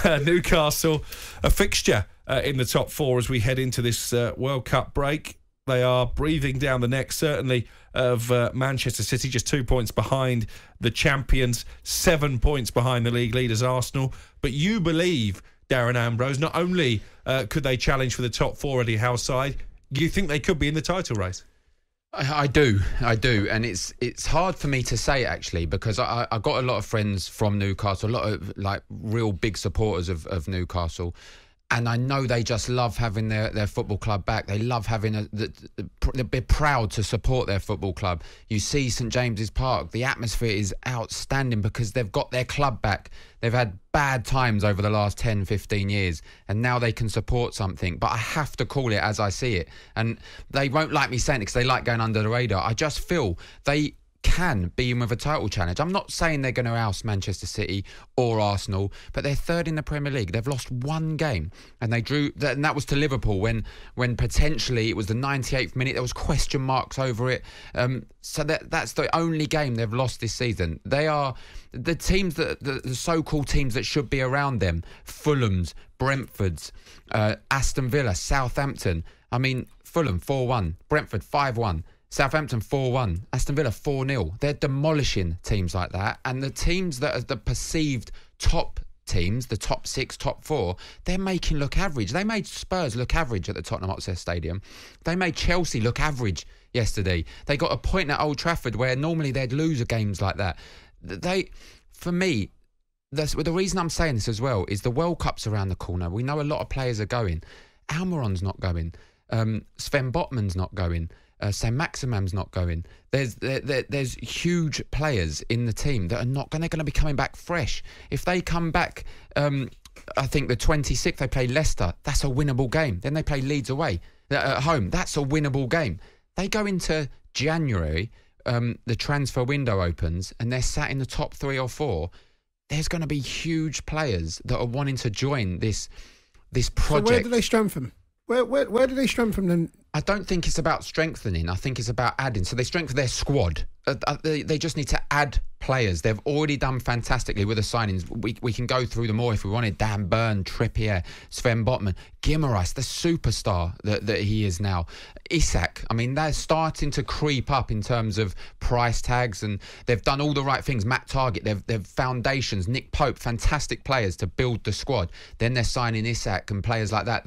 Newcastle, a fixture in the top four as we head into this World Cup break. They are breathing down the neck, certainly, of Manchester City, just 2 points behind the champions, 7 points behind the league leaders, Arsenal. But you believe, Darren Ambrose, not only could they challenge for the top four Eddie Howe's side, you think they could be in the title race? I do, and it's hard for me to say actually, because I got a lot of friends from Newcastle, a lot of like real big supporters of Newcastle, and I know they just love having their football club back. They love having they're proud to support their football club. You see St James's Park, the atmosphere is outstanding because they've got their club back. They've had bad times over the last 10, 15 years, and now they can support something. But I have to call it as I see it. And they won't like me saying it because they like going under the radar. I just feel they can be in with a title challenge. I'm not saying they're going to oust Manchester City or Arsenal, but they're third in the Premier League. They've lost one game, and they drew, and that was to Liverpool when potentially it was the 98th minute. There was question marks over it. So that's the only game they've lost this season. They are the teams the so-called teams that should be around them: Fulham's, Brentford's, Aston Villa, Southampton. I mean, Fulham 4-1, Brentford 5-1. Southampton 4-1, Aston Villa 4-0. They're demolishing teams like that. And the teams that are the perceived top teams, the top six, top four, they're making look average. They made Spurs look average at the Tottenham Hotspur Stadium. They made Chelsea look average yesterday. They got a point at Old Trafford where normally they'd lose games like that. For me, the reason I'm saying this as well is the World Cup's around the corner. We know a lot of players are going. Almiron's not going. Sven Botman's not going. Saint Maximam's not going. There's huge players in the team that are not going to be coming back fresh. If they come back, I think the 26th they play Leicester. That's a winnable game. Then they play Leeds away at home. That's a winnable game. They go into January. The transfer window opens and they're sat in the top 3 or 4. There's going to be huge players that are wanting to join this project. So where do they strengthen? Where do they strengthen them? I don't think it's about strengthening. I think it's about adding. So they strengthen their squad. They just need to add players. They've already done fantastically with the signings. We can go through them more if we wanted. Dan Burn, Trippier, Sven Botman, Guimaraes, the superstar that he is now. Isak, I mean, they're starting to creep up in terms of price tags, and they've done all the right things. Matt Targett, they've foundations. Nick Pope, fantastic players to build the squad. Then they're signing Isak and players like that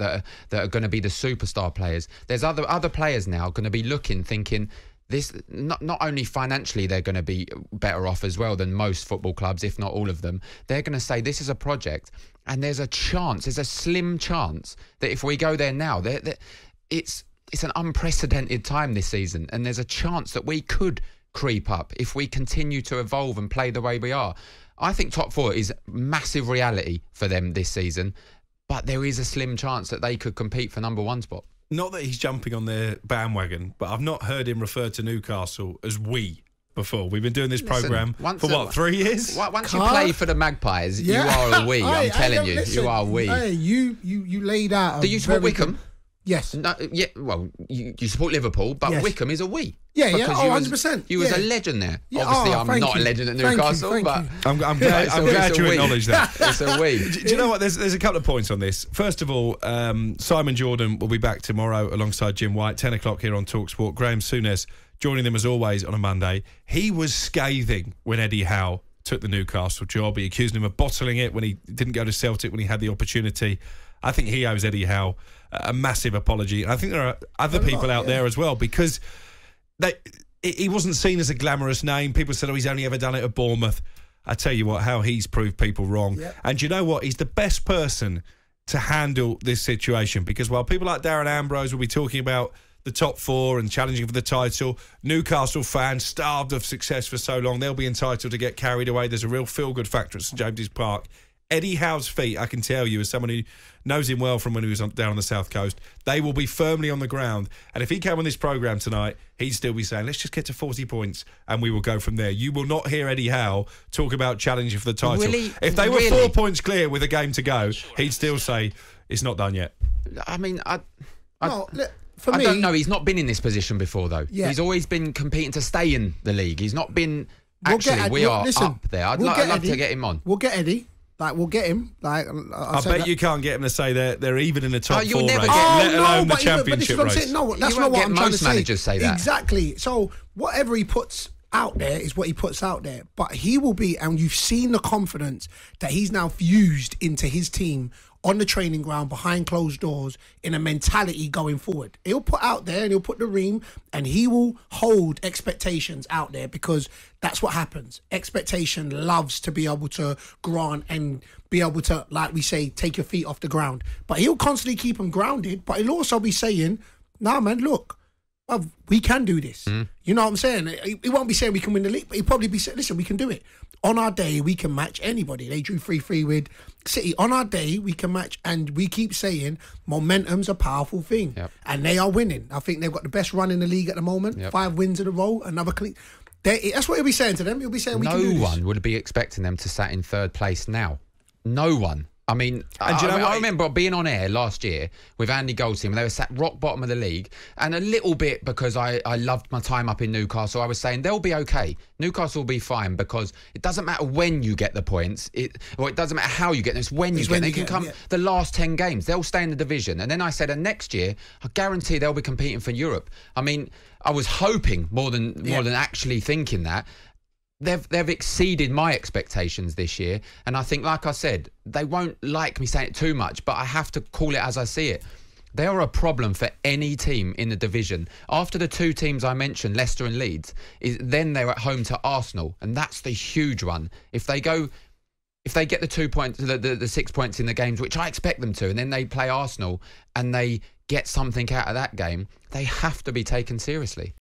are going to be the superstar players. There's other players now going to be looking, thinking, this not only financially they're going to be better off as well than most football clubs, if not all of them. They're going to say this is a project, and there's a slim chance that if we go there now, it's an unprecedented time this season, and there's a chance that we could creep up if we continue to evolve and play the way we are. I think top 4 is massive reality for them this season, but there is a slim chance that they could compete for number 1 spot. Not that he's jumping on their bandwagon, but I've not heard him refer to Newcastle as we before. We've been doing this programme for 3 years? Once you play for the Magpies, you are a we. I'm telling you, you are a we. Hey, you laid out. Do you support Wickham? Yes. No, yeah. Well, you support Liverpool, but yes. Wickham is a we. Yeah, 100%. You was a legend there. Yeah. Obviously, I'm not a legend at Newcastle, but I'm glad you acknowledge that. It's a we. Do you know what? There's a couple of points on this. First of all, Simon Jordan will be back tomorrow alongside Jim White, 10 o'clock here on talkSPORT. Graeme Souness joining them as always on a Monday. He was scathing when Eddie Howe took the Newcastle job. He accused him of bottling it when he didn't go to Celtic when he had the opportunity. I think he owes Eddie Howe a massive apology. And I think there are other people out there as well, because he wasn't seen as a glamorous name. People said, he's only ever done it at Bournemouth. I tell you what, how he's proved people wrong. Yep. And you know what? He's the best person to handle this situation, because while people like Darren Ambrose will be talking about the top 4 and challenging for the title, Newcastle fans starved of success for so long, they'll be entitled to get carried away. There's a real feel-good factor at St James's Park. Eddie Howe's feet, I can tell you, as someone who knows him well from when he was down on the South Coast, they will be firmly on the ground. And if he came on this programme tonight, he'd still be saying, let's just get to 40 points and we will go from there. You will not hear Eddie Howe talk about challenging for the title. If they were 4 points clear with a game to go, he'd still say, it's not done yet. I mean, I don't know. He's not been in this position before, though. Yeah. He's always been competing to stay in the league. He's not been... Actually, we are up there. I'd love to get him on. We'll get Eddie. Like, we'll get him. Like, I bet you can't get him to say they're even in the top you'll 4 never race, get- let alone the but this is championship what I'm race. saying. No, that's You not won't what get I'm trying to most say. managers say that. Exactly. So whatever he puts out there is what he puts out there. But he will be, and you've seen the confidence that he's now fused into his team on the training ground behind closed doors in a mentality going forward. He'll put out there and he'll put the ream and he will hold expectations out there, because that's what happens. Expectation loves to be able to grant and be able to, like we say, take your feet off the ground. But he'll constantly keep them grounded, but he'll also be saying, nah, man, look, we can do this. You know what I'm saying? He won't be saying we can win the league, but he'll probably be saying, listen, we can do it. On our day, we can match anybody. They drew 3-3 with City. On our day, we can match, and we keep saying momentum's a powerful thing. Yep. And they are winning. I think they've got the best run in the league at the moment. Yep. 5 wins in a row, another clean. That's what he'll be saying to them. He'll be saying we can do this. No one would be expecting them to sat in 3rd place now. No one. I mean, And do you know what? I remember being on air last year with Andy Goldstein when they were sat rock bottom of the league, and a little bit because I loved my time up in Newcastle, I was saying they'll be okay. Newcastle will be fine, because it doesn't matter when you get the points, it doesn't matter how you get them, it's when you get them. They can come the last 10 games, they'll stay in the division. And then I said, and next year, I guarantee they'll be competing for Europe. I mean, I was hoping more than actually thinking that. They've exceeded my expectations this year, and I think, like I said, they won't like me saying it too much, but I have to call it as I see it. They are a problem for any team in the division. After the 2 teams I mentioned, Leicester and Leeds, then they're at home to Arsenal, and that's the huge one. If they get the 2 points, the 6 points in the games, which I expect them to, and then they play Arsenal and they get something out of that game, they have to be taken seriously.